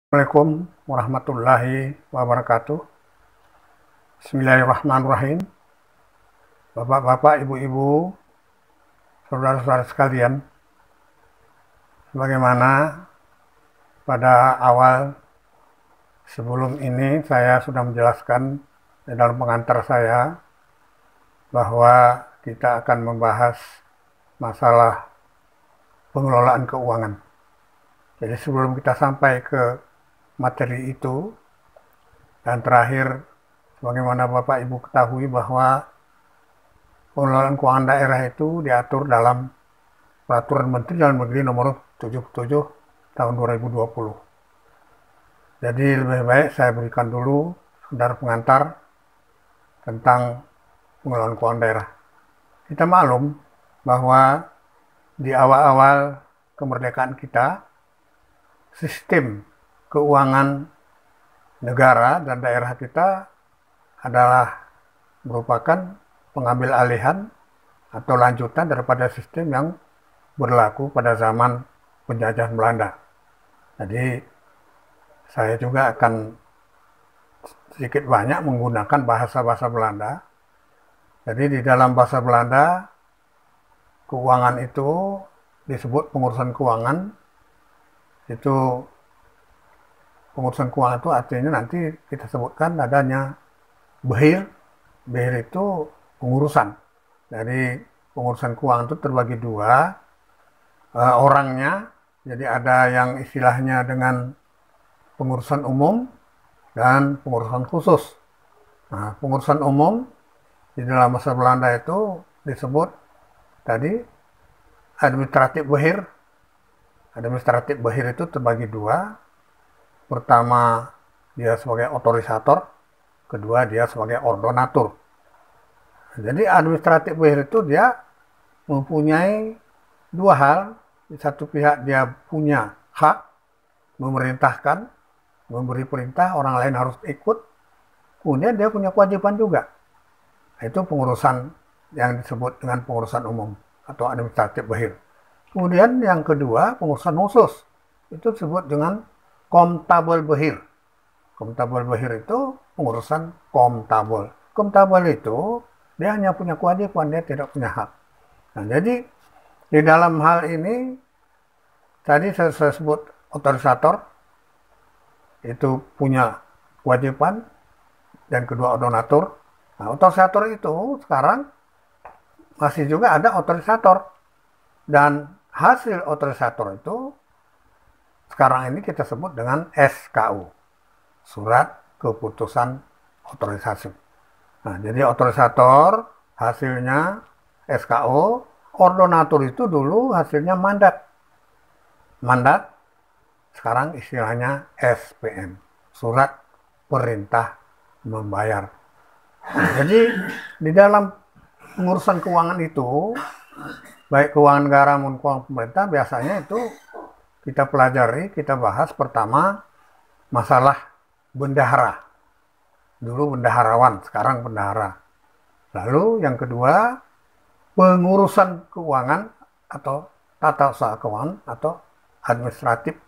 Assalamualaikum warahmatullahi wabarakatuh. Bismillahirrahmanirrahim. Bapak-bapak, ibu-ibu, saudara-saudara sekalian, sebagaimana pada awal sebelum ini saya sudah menjelaskan di dalam pengantar saya bahwa kita akan membahas masalah pengelolaan keuangan. Jadi sebelum kita sampai ke materi itu, dan terakhir, sebagaimana Bapak Ibu ketahui bahwa pengelolaan keuangan daerah itu diatur dalam Peraturan Menteri Dalam Negeri Nomor 77 Tahun 2020. Jadi lebih baik saya berikan dulu sekedar pengantar tentang pengelolaan keuangan daerah. Kita maklum bahwa di awal-awal kemerdekaan kita, sistem keuangan negara dan daerah kita adalah merupakan pengambil alihan atau lanjutan daripada sistem yang berlaku pada zaman penjajahan Belanda. Jadi saya juga akan sedikit banyak menggunakan bahasa-bahasa Belanda. Jadi di dalam bahasa Belanda, keuangan itu disebut pengurusan keuangan. Itu pengurusan keuangan itu artinya nanti kita sebutkan adanya behir. Behir itu pengurusan. Jadi pengurusan keuangan itu terbagi dua, orangnya. Jadi ada yang istilahnya dengan pengurusan umum dan pengurusan khusus. Nah, pengurusan umum di dalam bahasa Belanda itu disebut tadi administratif behir. Administratif behir itu terbagi dua. Pertama, dia sebagai otorisator. Kedua, dia sebagai ordonatur. Jadi administratif behir itu dia mempunyai dua hal. Di satu pihak dia punya hak memerintahkan, memberi perintah, orang lain harus ikut. Kemudian dia punya kewajiban juga. Itu pengurusan yang disebut dengan pengurusan umum atau administratif behir. Kemudian yang kedua, pengurusan khusus. Itu disebut dengan komtabel behir. Komtabel behir itu pengurusan komtabel. Komtabel itu dia hanya punya kewajiban, dia tidak punya hak. Nah, jadi di dalam hal ini tadi saya sebut otorisator itu punya kewajiban, dan kedua ordonatur. Nah, otorisator itu sekarang masih juga ada otorisator, dan hasil otorisator itu sekarang ini kita sebut dengan SKU, Surat Keputusan Otorisasi. Nah, jadi otorisator hasilnya SKU, ordonatur itu dulu hasilnya mandat. Mandat sekarang istilahnya SPM, Surat Perintah Membayar. Nah, jadi di dalam pengurusan keuangan itu, baik keuangan negara maupun keuangan pemerintah, biasanya itu kita pelajari, kita bahas pertama masalah bendahara. Dulu bendaharawan, sekarang bendahara. Lalu yang kedua, pengurusan keuangan atau tata usaha keuangan atau administratif.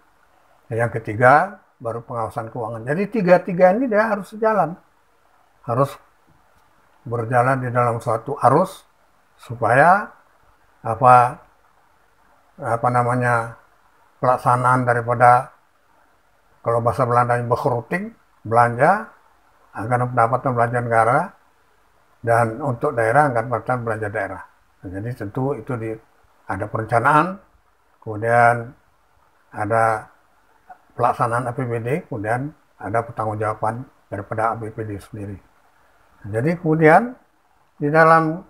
Yang ketiga, baru pengawasan keuangan. Jadi tiga-tiga ini dia harus sejalan. Harus berjalan di dalam suatu arus supaya pelaksanaan daripada, kalau bahasa Belanda, begroting, belanja, anggaran pendapatan belanja negara, dan untuk daerah anggaran pendapatan belanja daerah. Nah, jadi tentu itu ada perencanaan, kemudian ada pelaksanaan APBD, kemudian ada pertanggungjawaban daripada APBD sendiri. Nah, jadi kemudian di dalam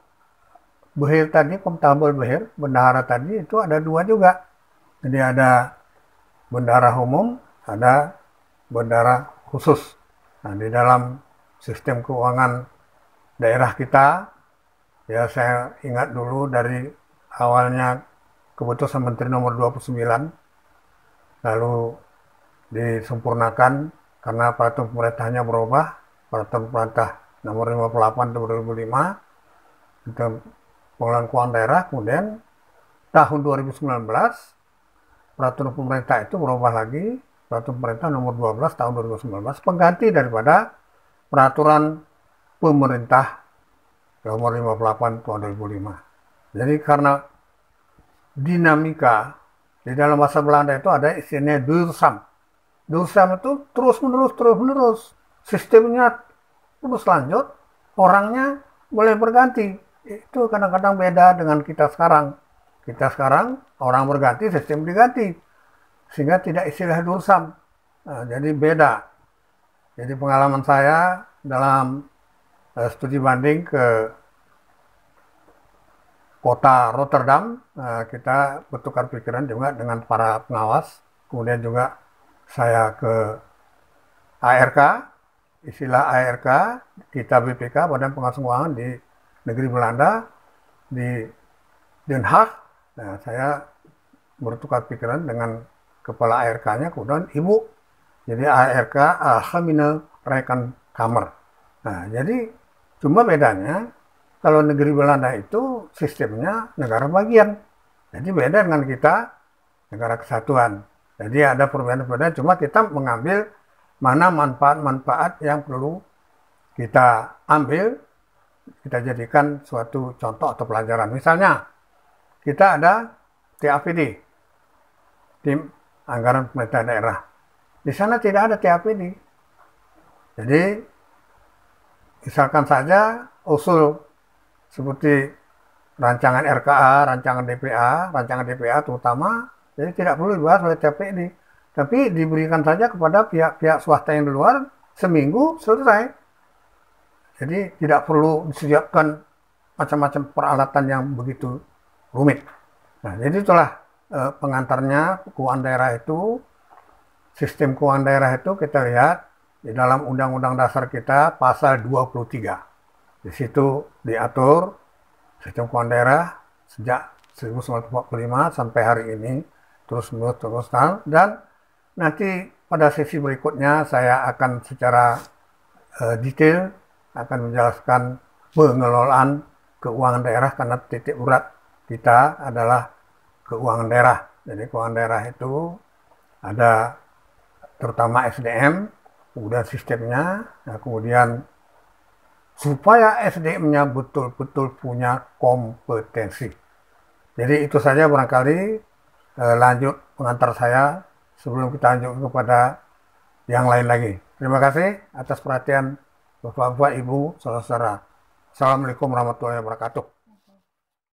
behir tadi, komtabel behir, bendahara tadi itu ada dua juga. Jadi ada bendahara umum, ada bendahara khusus. Nah, di dalam sistem keuangan daerah kita, ya saya ingat dulu dari awalnya Keputusan Menteri Nomor 29, lalu disempurnakan karena peraturan pemerintahnya berubah, Peraturan Pemerintah Nomor 58 tahun 2005 tentang pengelolaan keuangan daerah. Kemudian tahun 2019 peraturan pemerintah itu berubah lagi Peraturan Pemerintah Nomor 12 Tahun 2019 pengganti daripada Peraturan Pemerintah Nomor 58 Tahun 2005. Jadi karena dinamika di dalam bahasa Belanda itu ada istilahnya duursam. Duursam itu terus menerus. Sistemnya terus lanjut, orangnya boleh berganti. Itu kadang-kadang beda dengan kita sekarang. Kita sekarang orang berganti, sistem diganti. Sehingga tidak istilah duursam. Nah, jadi beda. Jadi pengalaman saya dalam studi banding ke kota Rotterdam, kita bertukar pikiran juga dengan para pengawas. Kemudian juga saya ke ARK, istilah ARK, kita BPK, Badan Pengawas Keuangan di negeri Belanda, di Den Haag. Nah, saya bertukar pikiran dengan kepala ARK-nya, kemudian ibu. Jadi ARK, Algemene Rekenkamer. Nah, jadi cuma bedanya, kalau negeri Belanda itu sistemnya negara bagian. Jadi beda dengan kita, negara kesatuan. Jadi ada perbedaan-perbedaan, cuma kita mengambil mana manfaat-manfaat yang perlu kita ambil, kita jadikan suatu contoh atau pelajaran. Misalnya, kita ada TAPD, Tim Anggaran Pemerintah Daerah. Di sana tidak ada TAPD. Jadi, misalkan saja usul seperti rancangan RKA, rancangan DPA terutama, jadi tidak perlu dibahas oleh TAPD. Tapi diberikan saja kepada pihak-pihak swasta yang di luar, seminggu selesai. Jadi tidak perlu disiapkan macam-macam peralatan yang begitu rumit. Nah, jadi itulah pengantarnya keuangan daerah itu. Sistem keuangan daerah itu kita lihat di dalam Undang-Undang Dasar kita pasal 23. Di situ diatur sistem keuangan daerah sejak 1945 sampai hari ini terus dan nanti pada sesi berikutnya saya akan secara detail akan menjelaskan pengelolaan keuangan daerah karena titik berat kita adalah keuangan daerah. Jadi keuangan daerah itu ada terutama SDM, kemudian sistemnya, nah kemudian supaya SDM-nya betul-betul punya kompetensi. Jadi itu saja barangkali lanjut pengantar saya sebelum kita lanjut kepada yang lain lagi. Terima kasih atas perhatian Bapak-Bapak, Ibu, Saudara-saudara. Assalamualaikum warahmatullahi wabarakatuh.